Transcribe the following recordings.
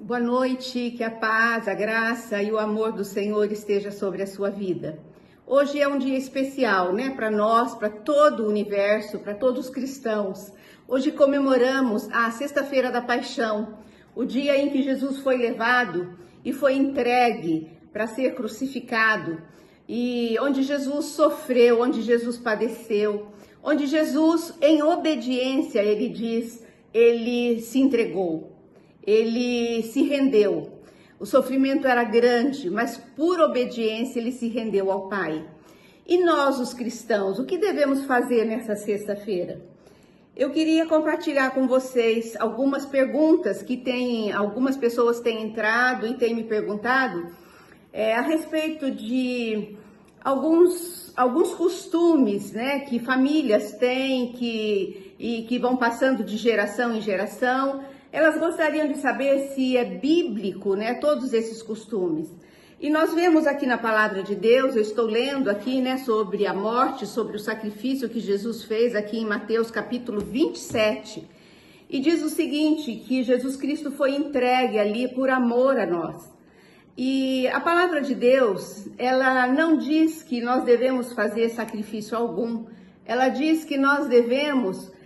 Boa noite, que a paz, a graça e o amor do Senhor esteja sobre a sua vida. Hoje é um dia especial, né, para nós, para todo o universo, para todos os cristãos. Hoje comemoramos a Sexta-feira da Paixão, o dia em que Jesus foi levado e foi entregue para ser crucificado, e onde Jesus sofreu, onde Jesus padeceu, onde Jesus, em obediência, ele se entregou. Ele se rendeu. O sofrimento era grande, mas por obediência ele se rendeu ao Pai. E nós, os cristãos, o que devemos fazer nessa sexta-feira? Eu queria compartilhar com vocês algumas perguntas que algumas pessoas têm entrado e têm me perguntado a respeito de alguns costumes, né, que famílias têm e que vão passando de geração em geração. Elas gostariam de saber se é bíblico, né, todos esses costumes. E nós vemos aqui na palavra de Deus, eu estou lendo aqui, né, sobre a morte, sobre o sacrifício que Jesus fez aqui em Mateus capítulo 27. E diz o seguinte, que Jesus Cristo foi entregue ali por amor a nós. E a palavra de Deus, ela não diz que nós devemos fazer sacrifício algum. Ela diz que nós devemos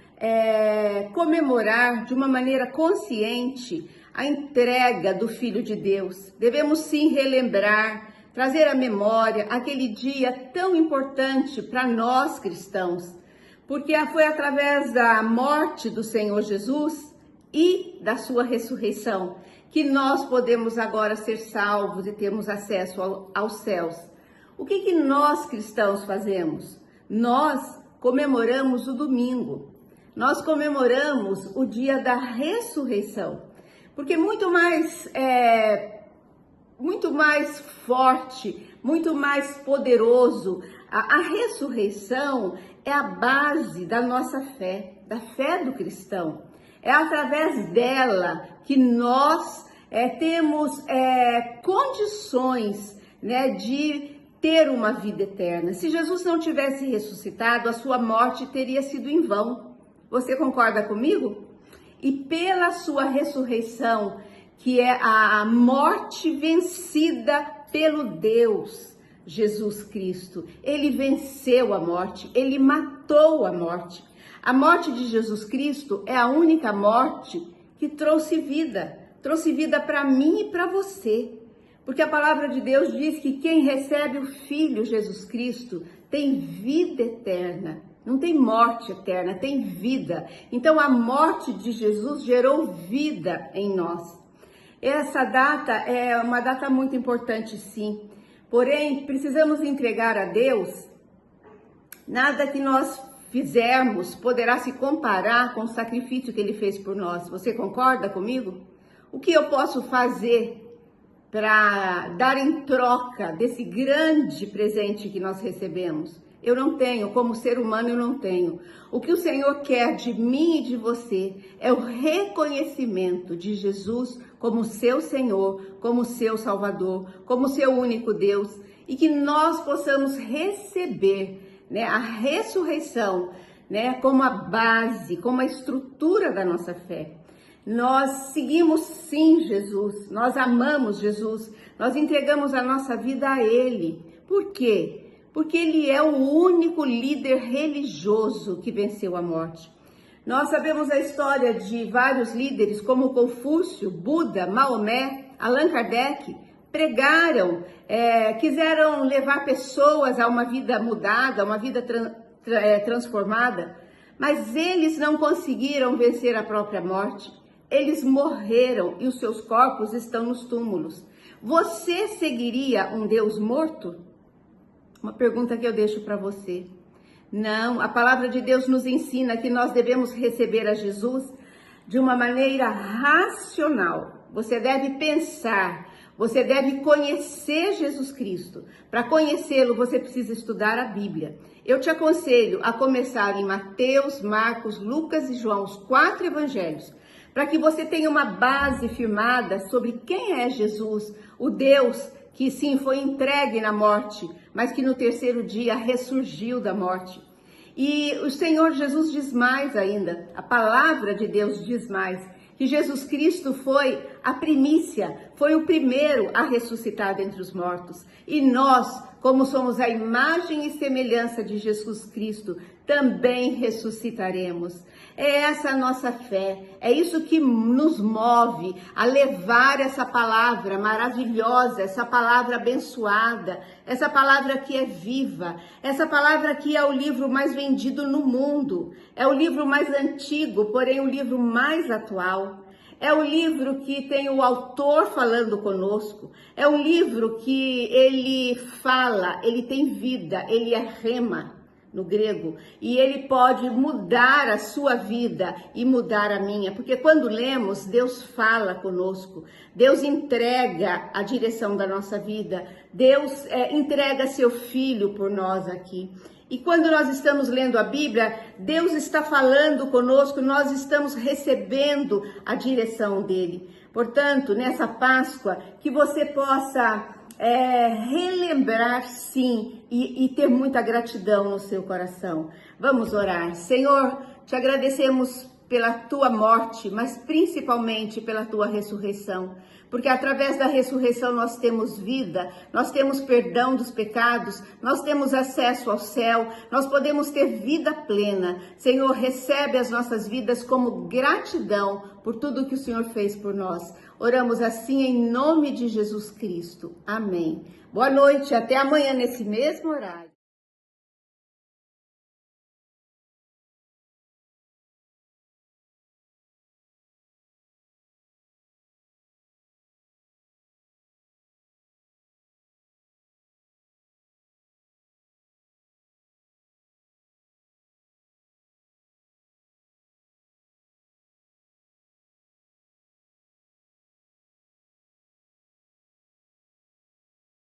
comemorar de uma maneira consciente a entrega do Filho de Deus. Devemos sim relembrar, trazer à memória aquele dia tão importante para nós cristãos, porque foi através da morte do Senhor Jesus e da sua ressurreição que nós podemos agora ser salvos e termos acesso aos céus. O que nós cristãos fazemos? Nós comemoramos o domingo. Nós comemoramos o dia da ressurreição, porque muito mais forte, muito mais poderoso, a ressurreição é a base da nossa fé, da fé do cristão. É através dela que nós temos condições, né, de ter uma vida eterna. Se Jesus não tivesse ressuscitado, a sua morte teria sido em vão. Você concorda comigo? E pela sua ressurreição, que é a morte vencida pelo Deus, Jesus Cristo, ele venceu a morte, ele matou a morte. A morte de Jesus Cristo é a única morte que trouxe vida para mim e para você. Porque a palavra de Deus diz que quem recebe o Filho Jesus Cristo tem vida eterna. Não tem morte eterna, tem vida. Então a morte de Jesus gerou vida em nós. Essa data é uma data muito importante, sim. Porém, precisamos entregar a Deus. Nada que nós fizermos poderá se comparar com o sacrifício que Ele fez por nós. Você concorda comigo? O que eu posso fazer para dar em troca desse grande presente que nós recebemos? Eu não tenho, como ser humano eu não tenho. O que o Senhor quer de mim e de você é o reconhecimento de Jesus como seu Senhor, como seu Salvador, como seu único Deus, e que nós possamos receber, né, a ressurreição, né, como a base, como a estrutura da nossa fé. Nós seguimos sim Jesus, nós amamos Jesus, nós entregamos a nossa vida a Ele. Por quê? Porque Ele é o único líder religioso que venceu a morte. Nós sabemos a história de vários líderes como Confúcio, Buda, Maomé, Allan Kardec, pregaram, quiseram levar pessoas a uma vida mudada, uma vida transformada, mas eles não conseguiram vencer a própria morte. Eles morreram e os seus corpos estão nos túmulos. Você seguiria um Deus morto? Uma pergunta que eu deixo para você. Não, a palavra de Deus nos ensina que nós devemos receber a Jesus de uma maneira racional. Você deve pensar, você deve conhecer Jesus Cristo. Para conhecê-lo, você precisa estudar a Bíblia. Eu te aconselho a começar em Mateus, Marcos, Lucas e João, os 4 evangelhos, para que você tenha uma base firmada sobre quem é Jesus, o Deus que sim foi entregue na morte, mas que no terceiro dia ressurgiu da morte. E o Senhor Jesus diz mais ainda, a palavra de Deus diz mais, que Jesus Cristo foi a primícia, foi o primeiro a ressuscitar dentre os mortos. E nós, como somos a imagem e semelhança de Jesus Cristo, também ressuscitaremos. É essa a nossa fé, é isso que nos move a levar essa palavra maravilhosa, essa palavra abençoada, essa palavra que é viva, essa palavra que é o livro mais vendido no mundo, é o livro mais antigo, porém o livro mais atual. É o livro que tem o autor falando conosco, é um livro que ele fala, ele tem vida, ele é rema no grego, e ele pode mudar a sua vida e mudar a minha, porque quando lemos, Deus fala conosco, Deus entrega a direção da nossa vida, Deus entrega seu Filho por nós aqui. E quando nós estamos lendo a Bíblia, Deus está falando conosco, nós estamos recebendo a direção dele. Portanto, nessa Páscoa, que você possa relembrar sim e ter muita gratidão no seu coração. Vamos orar. Senhor, te agradecemos pela tua morte, mas principalmente pela tua ressurreição, porque através da ressurreição nós temos vida, nós temos perdão dos pecados, nós temos acesso ao céu, nós podemos ter vida plena. Senhor, recebe as nossas vidas como gratidão por tudo que o Senhor fez por nós. Oramos assim em nome de Jesus Cristo. Amém. Boa noite, até amanhã nesse mesmo horário.